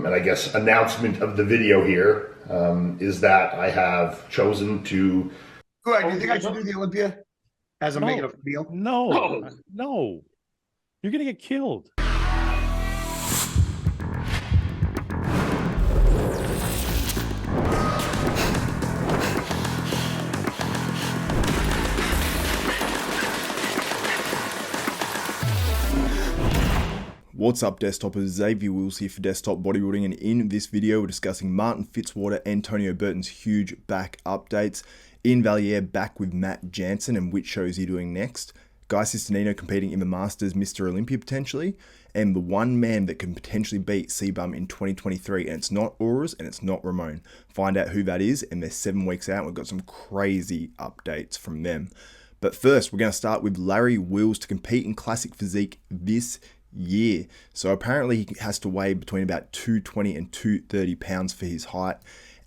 And I guess announcement of the video here is that I have chosen to... Go ahead. Do you think I should do the Olympia as I'm making a deal? No. You're going to get killed. What's up, Desktopers? Xavier Wills here for Desktop Bodybuilding, and in this video we're discussing Martin Fitzwater and Tonio Burton's huge back updates, Iain Valliere back with Matt Jansen and which show is he doing next, Guy Cisternino competing in the Masters Mr Olympia potentially, and the one man that can potentially beat Cbum in 2023, and it's not Urs and it's not Ramon. Find out who that is, and they're 7 weeks out and we've got some crazy updates from them. But first we're going to start with Larry Wills to compete in Classic Physique this year. So apparently he has to weigh between about 220 and 230 pounds for his height,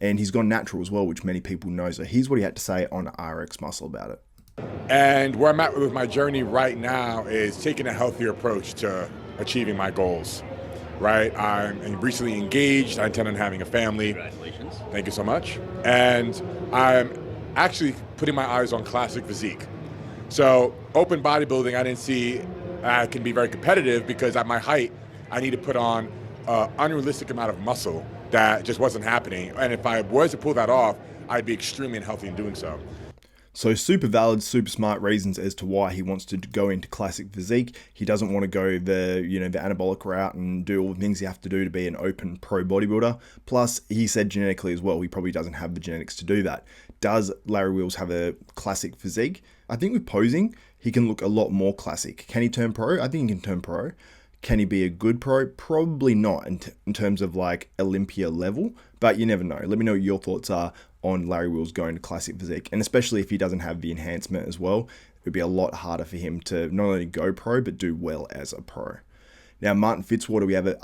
and he's gone natural as well, which many people know. So here's what he had to say on RX Muscle about it. And where I'm at with my journey right now is taking a healthier approach to achieving my goals. Right, I'm recently engaged. I intend on having a family. Congratulations. Thank you so much. And I'm actually putting my eyes on Classic Physique. So open bodybuilding, I didn't see I can be very competitive because at my height, I need to put on an unrealistic amount of muscle that just wasn't happening. And if I was to pull that off, I'd be extremely unhealthy in doing so. So super valid, super smart reasons as to why he wants to go into Classic Physique. He doesn't want to go the anabolic route and do all the things you have to do to be an open pro bodybuilder. Plus, he said genetically as well, he probably doesn't have the genetics to do that. Does Larry Wills have a classic physique? I think with posing, he can look a lot more classic. Can he turn pro? I think he can turn pro. Can he be a good pro? Probably not in terms of like Olympia level, but you never know. Let me know what your thoughts are on Larry Wills going to Classic Physique, and especially if he doesn't have the enhancement as well, it would be a lot harder for him to not only go pro, but do well as a pro. Now, Martin Fitzwater, we have an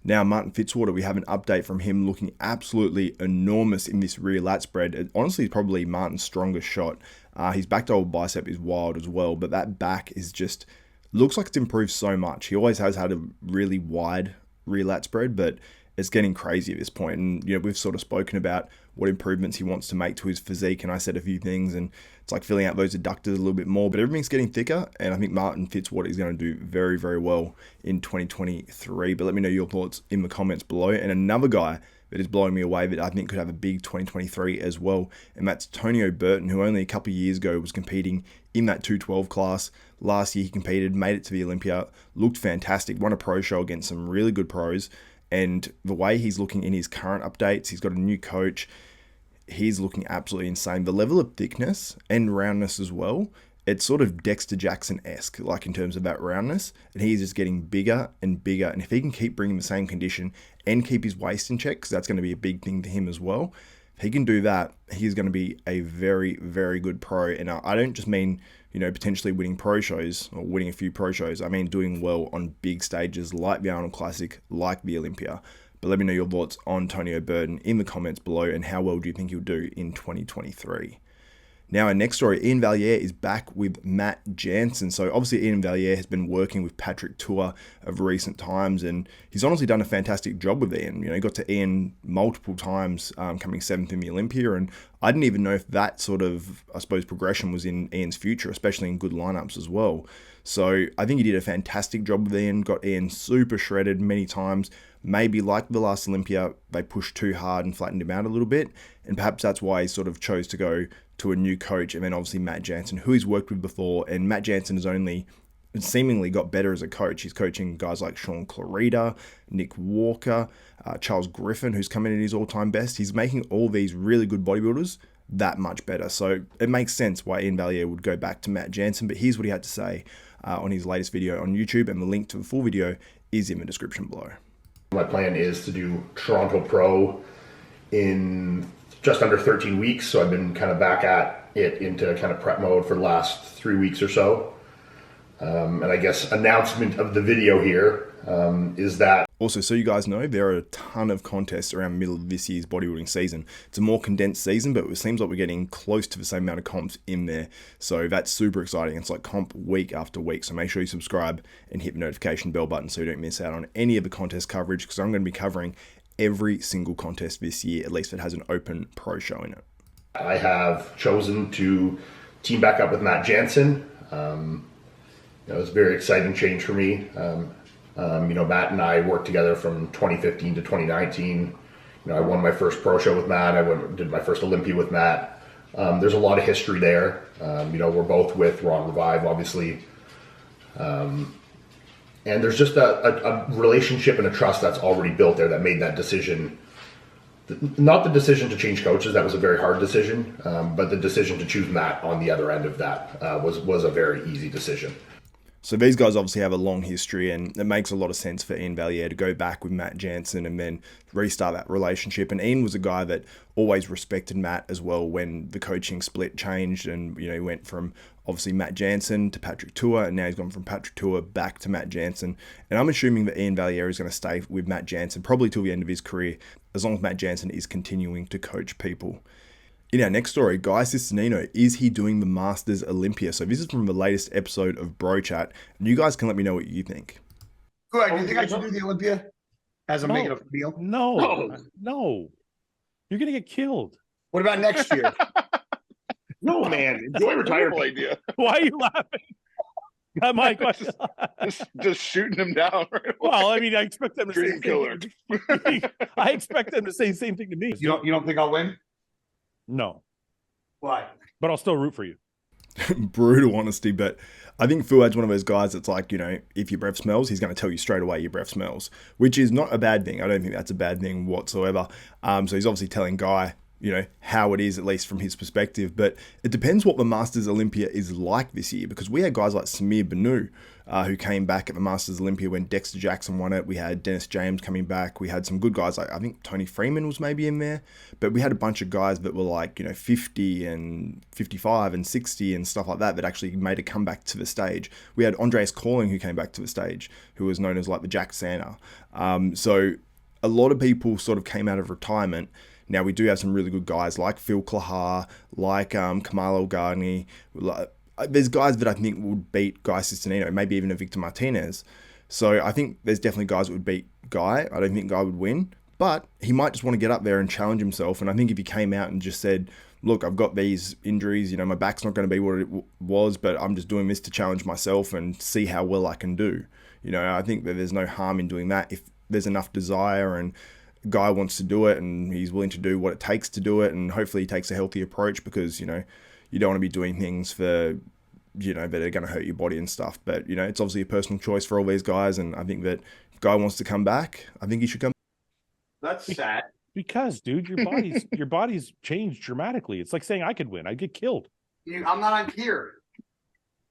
update from him looking absolutely enormous in this rear lat spread. Honestly, probably Martin's strongest shot. His back double bicep is wild as well, but that back is just, looks like it's improved so much. He always has had a really wide rear lat spread, but it's getting crazy at this point. And, we've sort of spoken about what improvements he wants to make to his physique, and I said a few things, and it's like filling out those adductors a little bit more, but everything's getting thicker, and I think Martin Fitzwater is going to do very, very well in 2023. But let me know your thoughts in the comments below. And another guy that is blowing me away that I think could have a big 2023 as well, and that's Tonio Burton, who only a couple of years ago was competing in that 212 class. Last year he competed, made it to the Olympia, looked fantastic, won a pro show against some really good pros, and the way he's looking in his current updates, he's got a new coach, he's looking absolutely insane. The level of thickness and roundness as well, it's sort of Dexter Jackson-esque, like in terms of that roundness, and he's just getting bigger and bigger, and if he can keep bringing the same condition and keep his waist in check, because that's going to be a big thing for him as well, if he can do that, he's going to be a very, very good pro. And I don't just mean, potentially winning pro shows or winning a few pro shows. I mean doing well on big stages like the Arnold Classic, like the Olympia. But let me know your thoughts on Tonio Burton in the comments below, and how well do you think he'll do in 2023. Now, our next story, Iain Valliere is back with Matt Jansen. So obviously Iain Valliere has been working with Patrick Tour of recent times, and he's honestly done a fantastic job with Iain. He got to Iain multiple times, coming 7th in the Olympia, and I didn't even know if that sort of, I suppose, progression was in Iain's future, especially in good lineups as well. So I think he did a fantastic job with Iain, got Iain super shredded many times. Maybe like the last Olympia, they pushed too hard and flattened him out a little bit, and perhaps that's why he sort of chose to go to a new coach, and then obviously Matt Jansen, who he's worked with before, and Matt Jansen has only seemingly got better as a coach. He's coaching guys like Sean Clarita, Nick Walker, Charles Griffin, who's come in at his all-time best. He's making all these really good bodybuilders that much better. So it makes sense why Iain Valliere would go back to Matt Jansen, but here's what he had to say on his latest video on YouTube, and the link to the full video is in the description below. My plan is to do Toronto Pro in just under 13 weeks, so I've been kind of back at it into kind of prep mode for the last 3 weeks or so. And I guess announcement of the video here is that... Also, so you guys know, there are a ton of contests around the middle of this year's bodybuilding season. It's a more condensed season, but it seems like we're getting close to the same amount of comps in there. So that's super exciting. It's like comp week after week. So make sure you subscribe and hit the notification bell button so you don't miss out on any of the contest coverage, because I'm going to be covering every single contest this year, at least if it has an open pro show in it. I have chosen to team back up with Matt Jansen. It was a very exciting change for me. Matt and I worked together from 2015 to 2019. I won my first pro show with Matt. Did my first Olympia with Matt. There's a lot of history there. We're both with Raw Revive, obviously. And there's just a relationship and a trust that's already built there that made that decision. Not the decision to change coaches, that was a very hard decision, but the decision to choose Matt on the other end of that was a very easy decision. So these guys obviously have a long history, and it makes a lot of sense for Iain Valliere to go back with Matt Jansen and then restart that relationship. And Iain was a guy that always respected Matt as well when the coaching split changed, and he went from obviously Matt Jansen to Patrick Tua, and now he's gone from Patrick Tua back to Matt Jansen. And I'm assuming that Iain Valliere is going to stay with Matt Jansen probably till the end of his career, as long as Matt Jansen is continuing to coach people. In our next story, Guy Cisternino, is he doing the Masters Olympia? So this is from the latest episode of Bro Chat, and you guys can let me know what you think. Good. Do you think I should do the Olympia as I'm making a meal? No. You're gonna get killed. What about next year? No, man. Enjoy retirement. Idea. Why are you laughing? My question. Just shooting him down. Right away. Well, I mean, I expect them to Dream killer. I expect them to say the same thing to me. You don't think I'll win? No, Why? but I'll still root for you. Brutal honesty, but I think Fuad's one of those guys that's like, if your breath smells, he's going to tell you straight away your breath smells, which is not a bad thing. I don't think that's a bad thing whatsoever. So he's obviously telling Guy, how it is, at least from his perspective. But it depends what the Masters Olympia is like this year, because we had guys like Samir Banu, who came back at the Masters Olympia when Dexter Jackson won it. We had Dennis James coming back. We had some good guys, like I think Tony Freeman was maybe in there. But we had a bunch of guys that were like, 50 and 55 and 60 and stuff like that actually made a comeback to the stage. We had Andreas Calling, who came back to the stage, who was known as like the Jack Santa. So a lot of people sort of came out of retirement. Now, we do have some really good guys like Phil Klahar, like Kamal Elgarni. There's guys that I think would beat Guy Cisternino, maybe even a Victor Martinez. So I think there's definitely guys that would beat Guy. I don't think Guy would win, but he might just want to get up there and challenge himself. And I think if he came out and just said, look, I've got these injuries, my back's not going to be what it was, but I'm just doing this to challenge myself and see how well I can do. I think that there's no harm in doing that if there's enough desire and Guy wants to do it and he's willing to do what it takes to do it, and hopefully he takes a healthy approach, because you don't want to be doing things for that are going to hurt your body and stuff. But it's obviously a personal choice for all these guys, and I think that if Guy wants to come back, I think he should come. That's sad. Because, dude, your body's changed dramatically. It's like saying I could win. I'd get killed. I'm not on gear.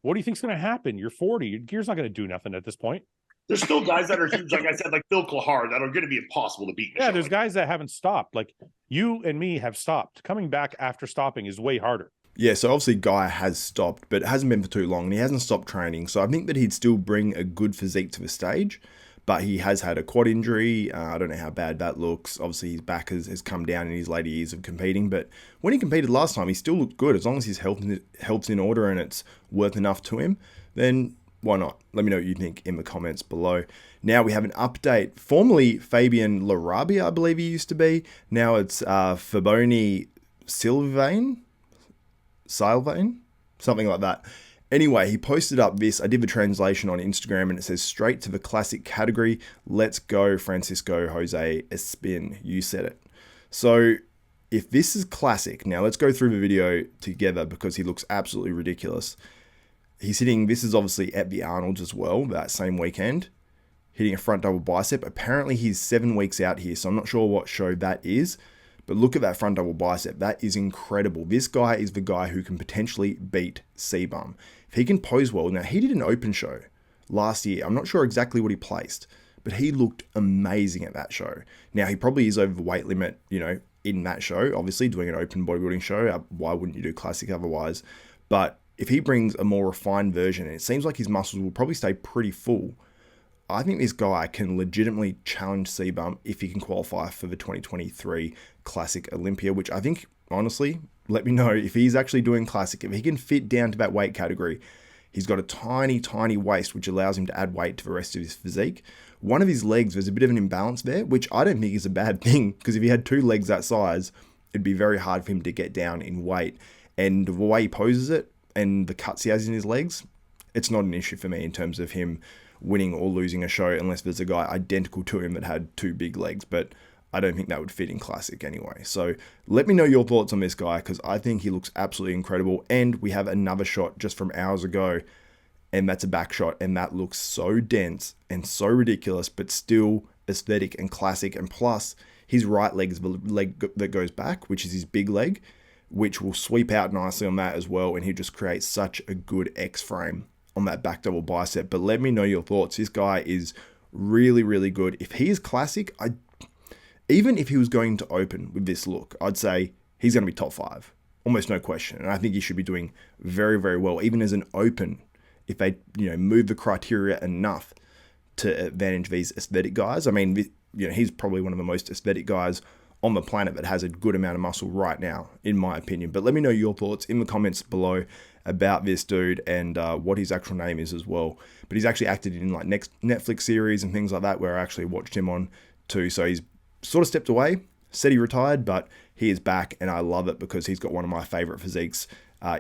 What do you think's going to happen? You're 40. Your gear's not going to do nothing at this point. There's still guys that are huge, like I said, like Phil Klahar, that are going to be impossible to beat. Yeah, there's guys that haven't stopped. Like you and me have stopped. Coming back after stopping is way harder. Yeah, so obviously Guy has stopped, but it hasn't been for too long, and he hasn't stopped training. So I think that he'd still bring a good physique to the stage, but he has had a quad injury. I don't know how bad that looks. Obviously, his back has come down in his later years of competing, but when he competed last time, he still looked good. As long as his health's in order and it's worth enough to him, then why not? Let me know what you think in the comments below. Now we have an update. Formerly Fabian Larabia, I believe he used to be. Now it's Faboni Sylvain, something like that. Anyway, he posted up this. I did the translation on Instagram, and it says, straight to the classic category. Let's go, Francisco Jose Espin. You said it. So if this is classic, now let's go through the video together, because he looks absolutely ridiculous. He's hitting, this is obviously at the Arnold's as well, that same weekend, hitting a front double bicep. Apparently he's 7 weeks out here, so I'm not sure what show that is, but look at that front double bicep. That is incredible. This guy is the guy who can potentially beat Cbum. If he can pose well, now he did an open show last year. I'm not sure exactly what he placed, but he looked amazing at that show. Now he probably is over the weight limit, in that show, obviously doing an open bodybuilding show. Why wouldn't you do classic otherwise? But if he brings a more refined version, and it seems like his muscles will probably stay pretty full, I think this guy can legitimately challenge Cbum if he can qualify for the 2023 Classic Olympia, which I think, honestly, let me know if he's actually doing Classic. If he can fit down to that weight category, he's got a tiny, tiny waist, which allows him to add weight to the rest of his physique. One of his legs, there's a bit of an imbalance there, which I don't think is a bad thing, because if he had 2 legs that size, it'd be very hard for him to get down in weight. And the way he poses it and the cuts he has in his legs, it's not an issue for me in terms of him winning or losing a show, unless there's a guy identical to him that had 2 big legs, but I don't think that would fit in Classic anyway. So let me know your thoughts on this guy, because I think he looks absolutely incredible. And we have another shot just from hours ago, and that's a back shot, and that looks so dense and so ridiculous, but still aesthetic and classic. And plus, his right leg is the leg that goes back, which is his big leg, which will sweep out nicely on that as well, and he just creates such a good X-frame on that back double bicep. But let me know your thoughts. This guy is really, really good. If he is Classic, even if he was going to open with this look, I'd say he's going to be top 5, almost no question. And I think he should be doing very, very well, even as an open, if they, move the criteria enough to advantage these aesthetic guys. I mean, he's probably one of the most aesthetic guys on the planet that has a good amount of muscle right now, in my opinion. But let me know your thoughts in the comments below about this dude and what his actual name is as well. But he's actually acted in like next Netflix series and things like that, where I actually watched him on too. So he's sort of stepped away, said he retired, but he is back, and I love it because he's got one of my favorite physiques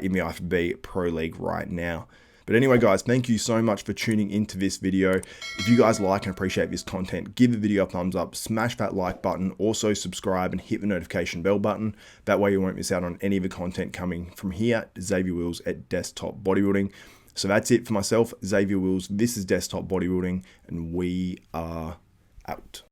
in the IFBB Pro League right now. But anyway, guys, thank you so much for tuning into this video. If you guys like and appreciate this content, give the video a thumbs up, smash that like button, also subscribe and hit the notification bell button. That way you won't miss out on any of the content coming from here, Xavier Wills at Desktop Bodybuilding. So that's it for myself, Xavier Wills. This is Desktop Bodybuilding, and we are out.